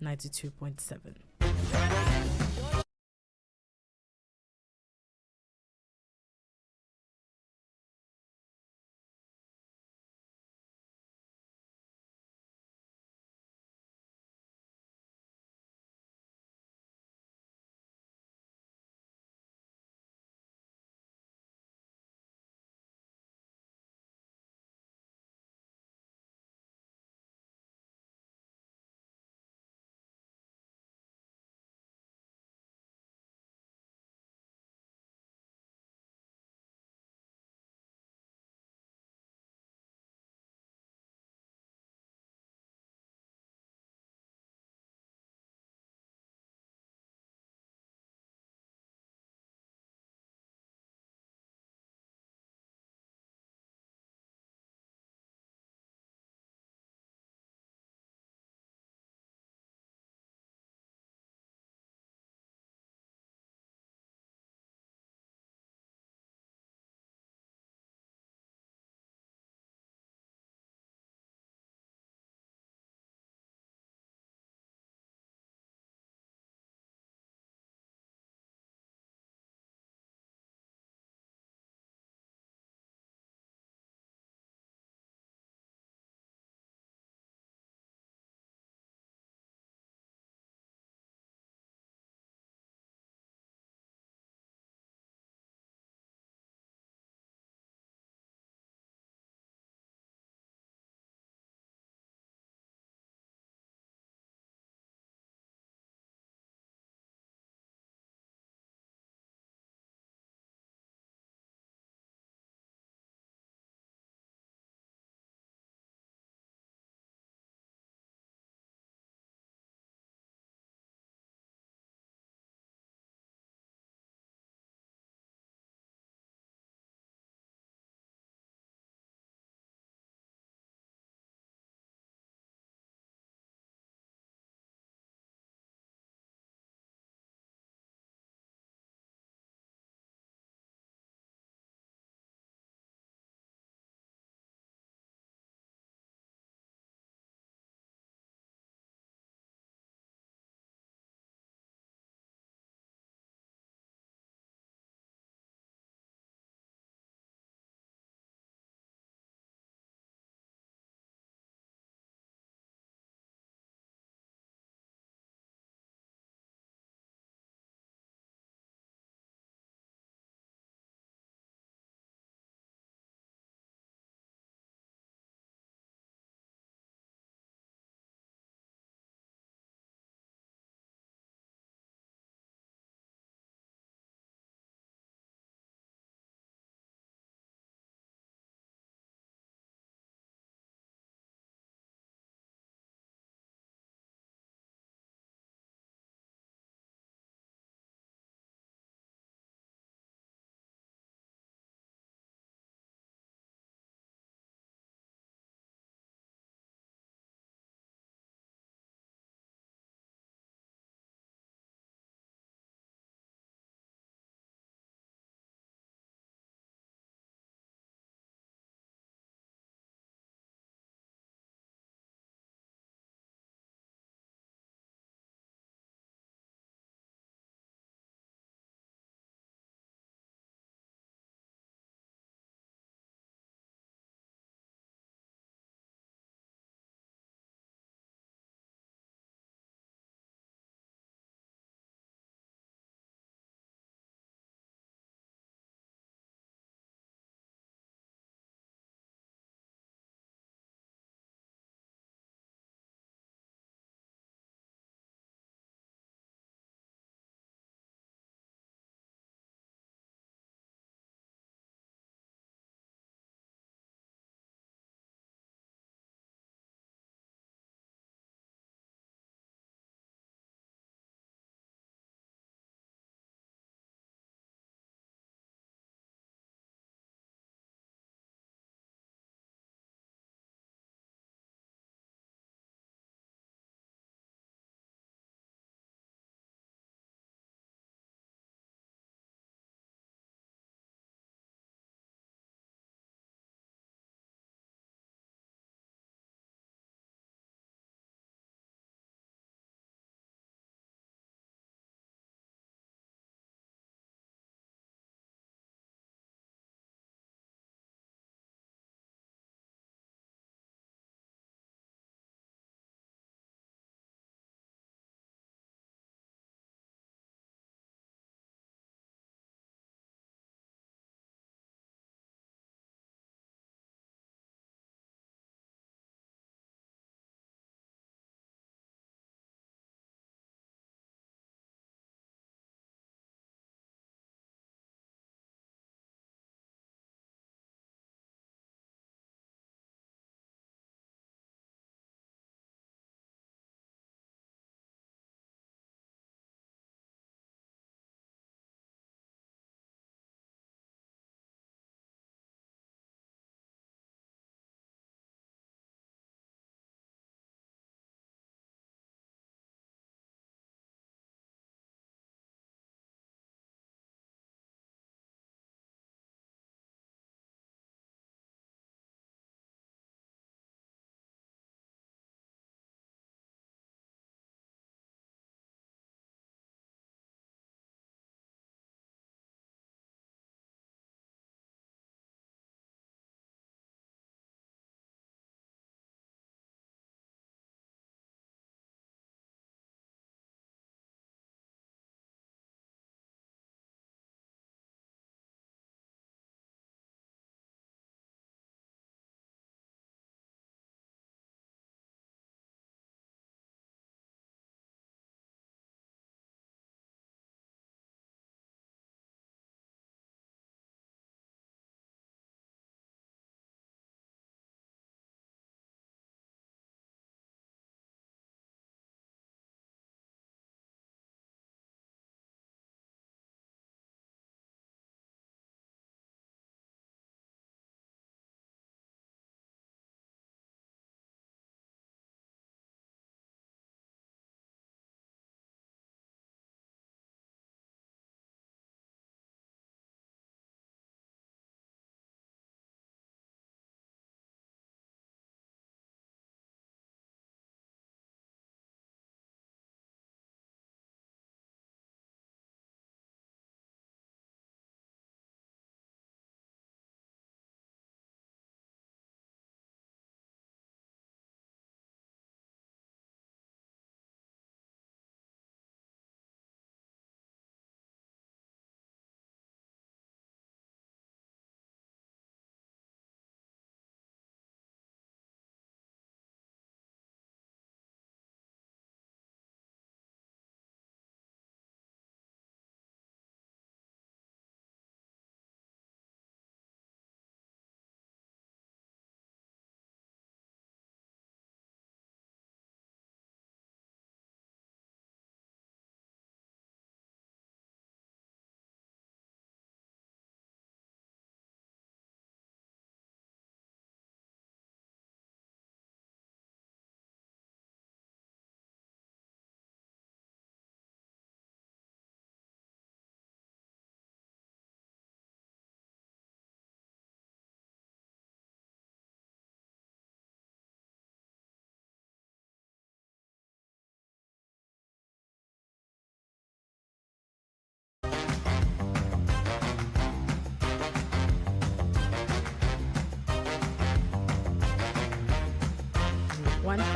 92.7.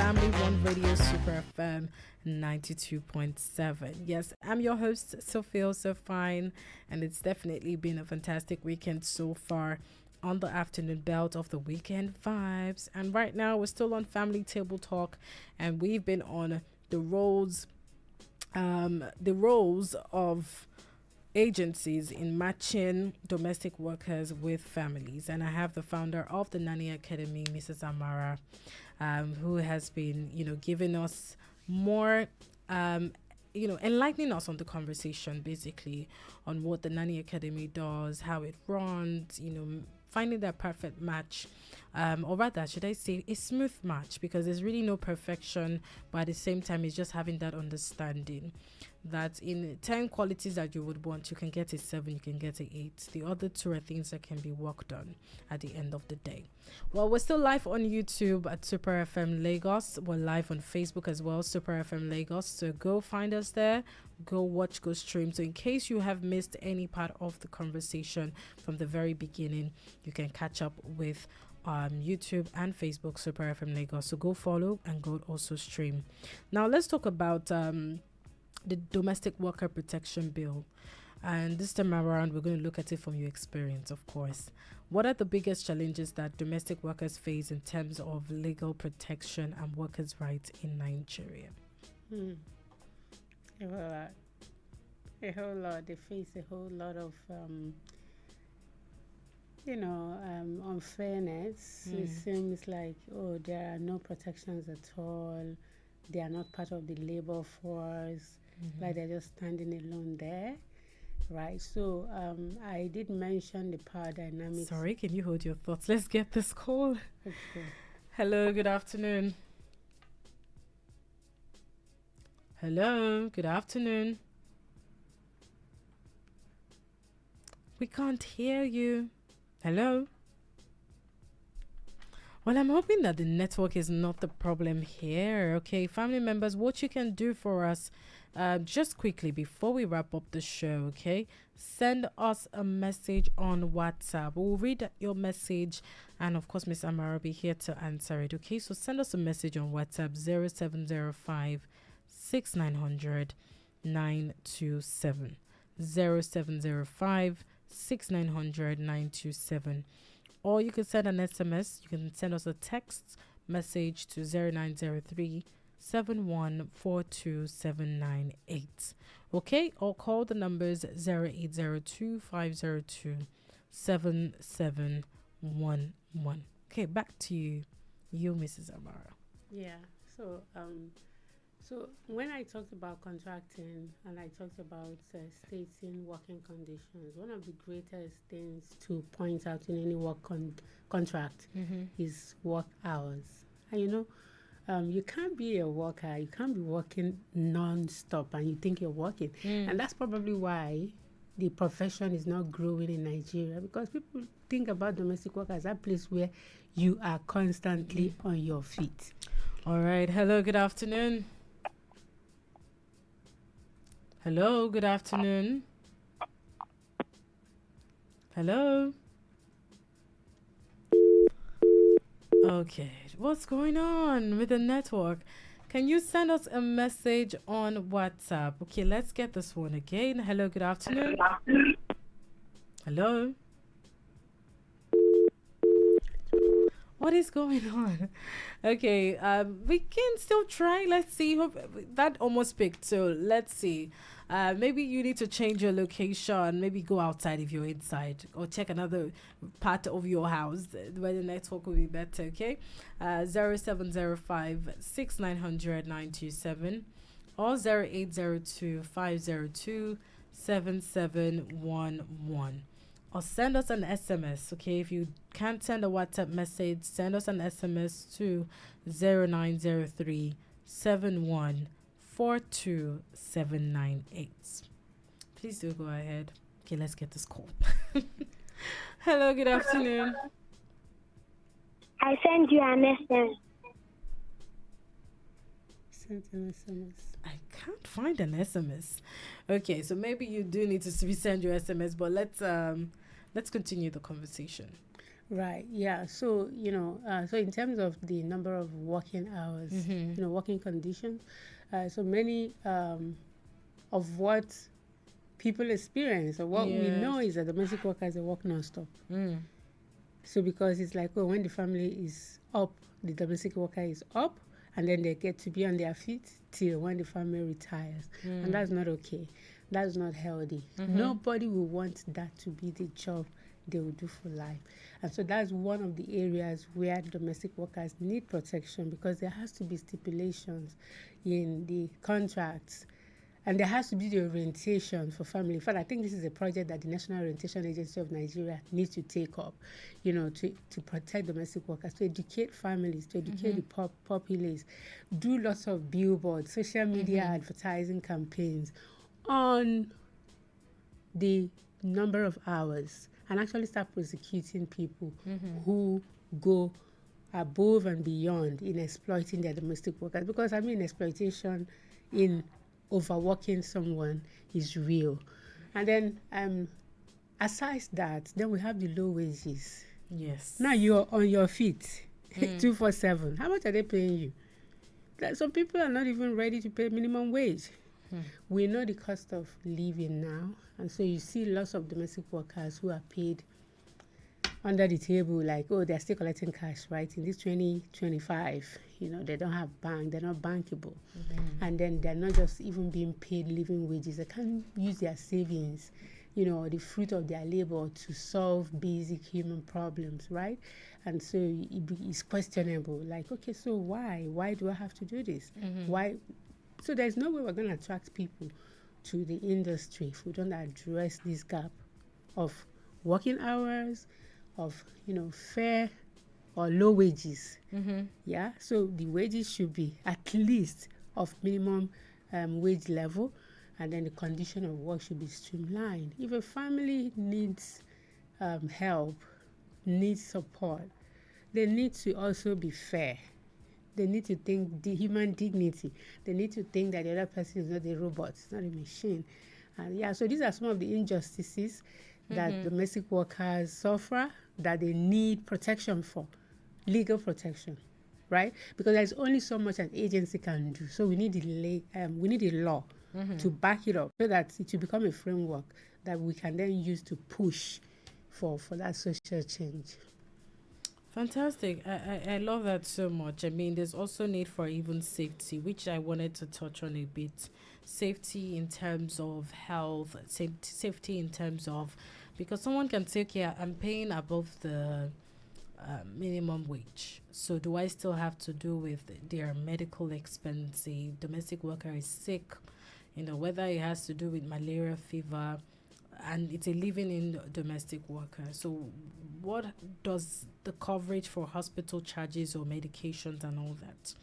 Family One Radio Super FM 92.7. Yes, I'm your host, Sophia So Fine, and it's definitely been a fantastic weekend so far on the afternoon belt of the weekend vibes. And right now, we're still on Family Table Talk, and we've been on the roles of agencies in matching domestic workers with families. And I have the founder of the Nanny Academy, Mrs. Amara, who has been, giving us more, enlightening us on the conversation, basically, on what the Nanny Academy does, how it runs, finding that perfect match, or rather, should I say, a smooth match, because there's really no perfection, but at the same time, it's just having that understanding that in 10 qualities that you would want, you can get a 7, you can get a 8. The other 2 are things that can be worked on at the end of the day. Well, we're still live on YouTube at Super FM Lagos. We're live on Facebook as well, Super FM Lagos. So go find us there, go watch, go stream. So in case you have missed any part of the conversation from the very beginning, you can catch up with YouTube and Facebook, Super FM Lagos. So go follow and go also stream. Now let's talk about the Domestic Worker Protection Bill. And this time around, we're going to look at it from your experience, of course. What are the biggest challenges that domestic workers face in terms of legal protection and workers' rights in Nigeria? A whole lot. A whole lot. They face a whole lot of, unfairness. It seems like, there are no protections at all. They are not part of the labor force. Like they're just standing alone there, right? So I did mention the power dynamics. Sorry, can you hold your thoughts? Let's get this call. Okay. Hello, good afternoon. Hello, good afternoon. We can't hear you. Hello? Well, I'm hoping that the network is not the problem here. Okay, family members, what you can do for us, just quickly before we wrap up the show, okay? Send us a message on WhatsApp. We'll read your message, and of course, Miss Amara will be here to answer it, okay? So send us a message on WhatsApp 0705 6900 927. 0705 6900 927. Or you can send an SMS. You can send us a text message to 0903 7142798. Okay? Or call the numbers 0802 502 7711. Okay, back to you, Mrs. Amara. Yeah. So when I talked about contracting and I talked about stating working conditions, one of the greatest things to point out in any work contract is work hours. And you can't be a worker, you can't be working non-stop and you think you're working. And that's probably why the profession is not growing in Nigeria, because people think about domestic work as a place where you are constantly on your feet. All right. Hello, good afternoon. Hello, good afternoon. Hello. Okay, what's going on with the network? Can you send us a message on WhatsApp? Okay, let's get this one again. Hello, good afternoon. Hello. What is going on? Okay, we can still try. Let's see. Hope that almost picked. So let's see. Maybe you need to change your location. Maybe go outside if you're inside, or check another part of your house where the network will be better. Okay, 0705 6900 927 or 0802 502 7711. Or send us an SMS, okay? If you can't send a WhatsApp message, send us an SMS to 0903 7142798. Please do go ahead. Okay, let's get this call. Hello, good afternoon. I sent you an SMS. Sent an SMS. I can't find an SMS. Okay, so maybe you do need to resend your SMS, but let's continue the conversation. Right. Yeah. So, so in terms of the number of working hours, working conditions, so many of what people experience or what we Yes. know is that domestic workers they work non-stop. Mm. So because it's like, oh, when the family is up, the domestic worker is up, and then they get to be on their feet till when the family retires. And that's not okay. That's not healthy. Nobody will want that to be the job they will do for life. And so that's one of the areas where domestic workers need protection, because there has to be stipulations in the contracts, and there has to be the orientation for family. In fact, I think this is a project that the National Orientation Agency of Nigeria needs to take up, to protect domestic workers, to educate families, to educate the populace, do lots of billboards, social media advertising campaigns on the number of hours, and actually start prosecuting people who go above and beyond in exploiting their domestic workers. Because exploitation in overworking someone is real. And then aside that, then we have the low wages. Yes. Now you're on your feet 247. How much are they paying you? Some people are not even ready to pay minimum wage. We know the cost of living now, and so you see lots of domestic workers who are paid under the table, like, oh, they're still collecting cash, right? In this 2025, they don't have bank, they're not bankable. And then they're not just even being paid living wages. They can't use their savings, the fruit of their labor to solve basic human problems, right? And so it's questionable, like, okay, so why do I have to do this? Why? So there's no way we're going to attract people to the industry if we don't address this gap of working hours, of fair or low wages. Yeah, so the wages should be at least of minimum wage level, and then the condition of work should be streamlined. If a family needs help, needs support, they need to also be fair. They need to think the human dignity. They need to think that the other person is not a robot, it's not a machine. And so these are some of the injustices that domestic workers suffer, that they need protection for, legal protection, right? Because there's only so much an agency can do. So we need a law to back it up, so that it will become a framework that we can then use to push for that social change. Fantastic. I love that so much. There's also need for even safety, which I wanted to touch on a bit. Safety in terms of health, safety in terms of, because someone can say, okay, I'm paying above the minimum wage. So do I still have to do with their medical expense? A domestic worker is sick, whether it has to do with malaria, fever, and it's a living-in domestic worker. So what does the coverage for hospital charges or medications and all that,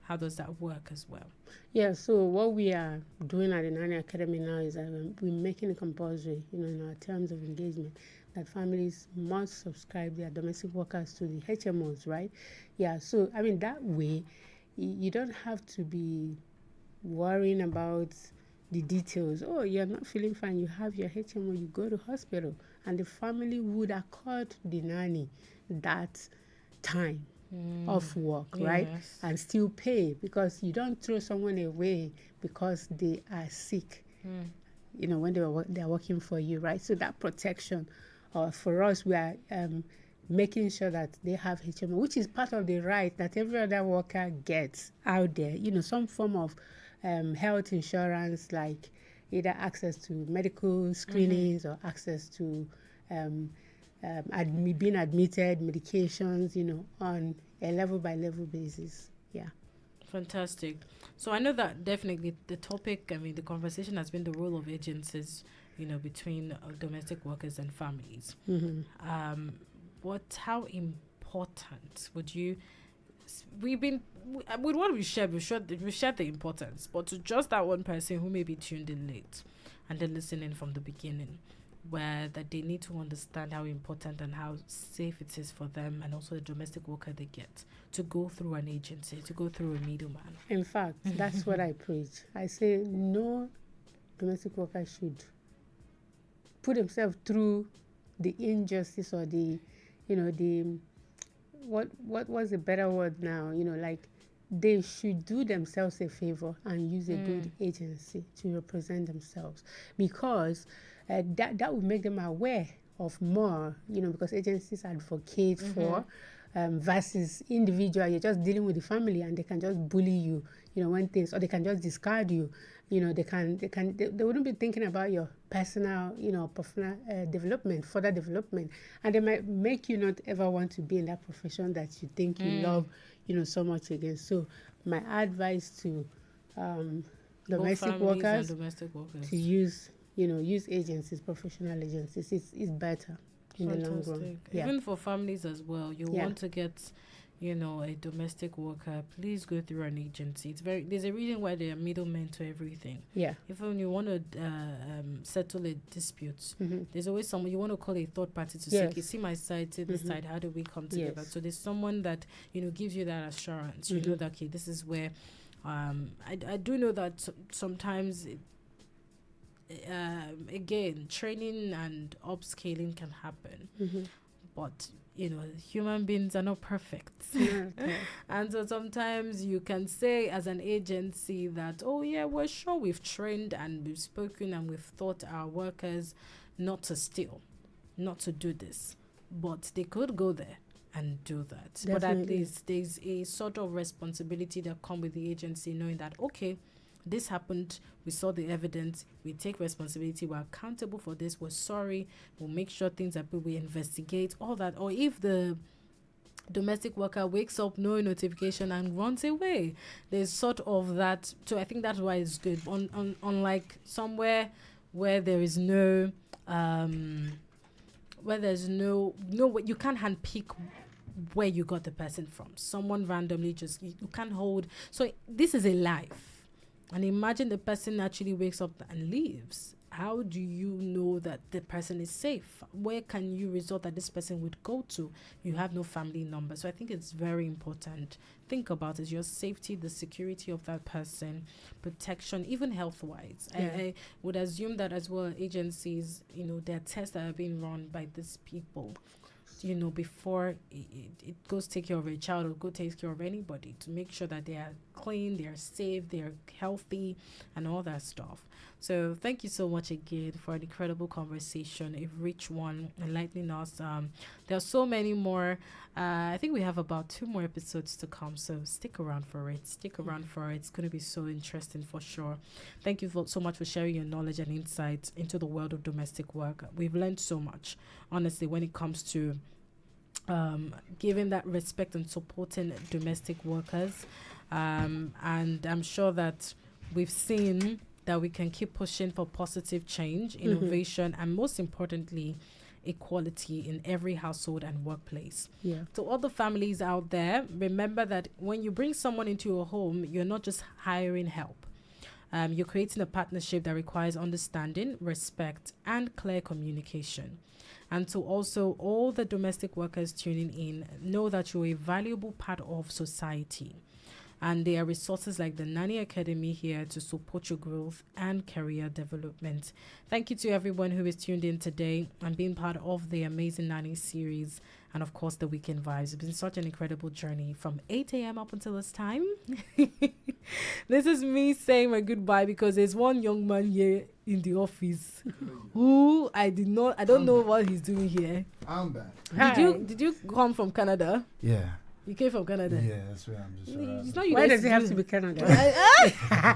how does that work as well? Yeah, so what we are doing at the Nani Academy now is that we're making it compulsory, in our terms of engagement, that families must subscribe their domestic workers to the HMOs, right? Yeah, so that way you don't have to be worrying about the details. Oh, you're not feeling fine, you have your HMO, you go to hospital, and the family would accord the nanny that time off work, right? And still pay, because you don't throw someone away because they are sick, when they're working for you, right? So that protection, for us, we are making sure that they have HMO, which is part of the right that every other worker gets out there, some form of health insurance, like either access to medical screenings or access to being admitted, medications, on a level by level basis. Yeah. Fantastic. So I know that definitely the topic, the conversation has been the role of agencies, between domestic workers and families. How important would you, with what we shared the importance, but to just that one person who may be tuned in late and then listening from the beginning, where that they need to understand how important and how safe it is for them, and also the domestic worker they get to go through an agency, to go through a middleman. In fact, that's what I preach. I say no domestic worker should put himself through the injustice or the what was a better word now? Like they should do themselves a favor and use a good agency to represent themselves, because that would make them aware of more, because agencies advocate for versus individual. You're just dealing with the family and they can just bully you, when things, or they can just discard you. They wouldn't be thinking about your personal, professional development, further development, and they might make you not ever want to be in that profession that you think you love, so much again. So my advice to domestic workers to use agencies, professional agencies, is better in the long run. Yeah. Even for families as well, you want to get a domestic worker, please go through an agency. There's a reason why they are middlemen to everything. Yeah. If when you want to settle a dispute, there's always someone you want to call a third party to say, see my side, see this side, how do we come together? Yes. So there's someone that gives you that assurance. You know that this is where I do know that sometimes again, training and upscaling can happen, but human beings are not perfect. And so sometimes you can say as an agency that, oh yeah, we're sure we've trained and we've spoken and we've taught our workers not to steal, not to do this, but they could go there and do that. Definitely. But at least there's a sort of responsibility that comes with the agency, knowing that, okay, this happened, we saw the evidence, we take responsibility, we're accountable for this, we're sorry, we'll make sure things are good, we investigate, all that. Or if the domestic worker wakes up, no notification, and runs away, there's sort of that. So I think that's why it's good. Unlike somewhere where there is no, where there's no, you can't handpick where you got the person from. Someone randomly just, you can't hold. So this is a life. And imagine the person actually wakes up and leaves. How do you know that the person is safe? Where can you resort that this person would go to? You have no family number. So I think it's very important. Think about it. Your safety, the security of that person, protection, even health-wise. Yeah. I would assume that as well, agencies, there are tests that are being run by these people, before it goes take care of a child or go take care of anybody, to make sure that they are clean, they are safe, they are healthy, and all that stuff. So thank you so much again for an incredible conversation, a rich one, enlightening us. There are so many more. I think we have about 2 more episodes to come, so stick around for it. It's going to be so interesting for sure. Thank you so much for sharing your knowledge and insights into the world of domestic work. We've learned so much, honestly, when it comes to giving that respect and supporting domestic workers. And I'm sure that we've seen that we can keep pushing for positive change, innovation, and most importantly, equality in every household and workplace. Yeah. To all the families out there, remember that when you bring someone into your home, you're not just hiring help. You're creating a partnership that requires understanding, respect, and clear communication. And to also all the domestic workers tuning in, know that you're a valuable part of society. And there are resources like the Nanny Academy here to support your growth and career development. Thank you to everyone who is tuned in today and being part of the Amazing Nanny series. And of course, the Weekend Vibes. It's been such an incredible journey from 8 a.m. up until this time. This is me saying my goodbye because there's one young man here in the office who I don't know what he's doing here. I'm back. Did you come from Canada? Yeah. You came from Canada? Yeah, that's where I'm just... Why does it have to be Canada?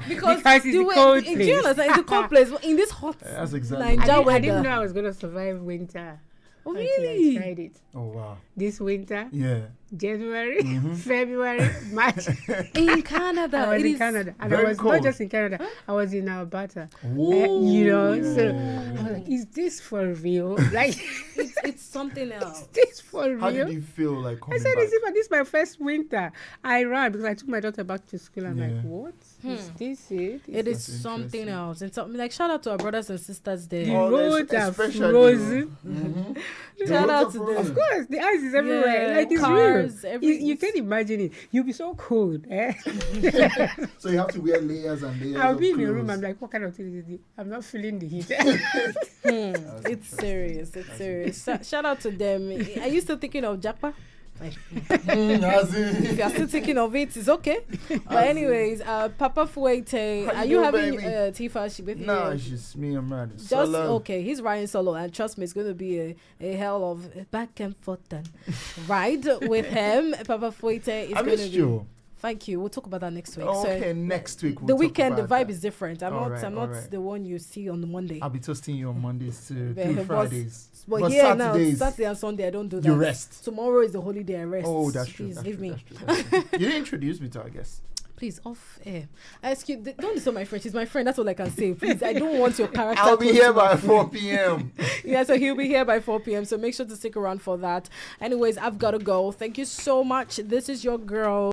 Because it's a cold place. Do you understand? It's a cold place. In this hot that's exactly Niger weather. I didn't know I was going to survive winter. Oh, really? I tried it. Oh, wow. This winter? Yeah. January, February, March. In Canada. I was in Canada. And I was cold. Not just in Canada. I was in Alberta. So I was like, is this for real? Like, it's something else. Is this for real? How did you feel like coming I said, back? this is my first winter. I ran because I took my daughter back to school. I'm like, what? This it? It is That's something interesting. else. And something like shout out to our brothers and sisters The there. Oh, roads are especially frozen. Shout out to them. them. Of course, the ice is everywhere. Yeah, Like it's cars, real. every- You can't imagine it. You'll be so cold. Eh? So you have to wear layers and layers. I'll of be in a room. clothes. I'm like, what kind of thing is this? I'm not feeling the heat. It's serious. It's serious. Shout out to them. Are you still thinking of Japa? Like, As in- if you're still thinking of it, it's okay. But anyways, Papa Fuete, How are you you doing, having baby? Tifa with No, you? it's just me and Ryan. Just Solo. okay. He's riding solo, and trust me, it's going to be a hell of back and forth and ride with him. Papa Fuete is I going to missed be. you. Thank you. We'll talk about that next week. Okay, next week. The we'll talk weekend, the about vibe that. is different. I'm Alright, not alright. the one you see on the Monday. I'll be toasting you on Mondays to But- through but- Fridays. But here now, Saturdays, Saturday and Sunday, I don't do that. you rest. Tomorrow is the holiday. I rest. Oh, that's true. Please That's leave true, me. that's true, that's true. You didn't introduce me to our guest. Please, off air. Excuse, don't disturb my friend. She's my friend. That's all I can say. Please, I don't want your character. I'll be close here to my by friend. 4 p.m. Yeah, so he'll be here by 4 p.m. So make sure to stick around for that. Anyways, I've got to go. Thank you so much. This is your girl.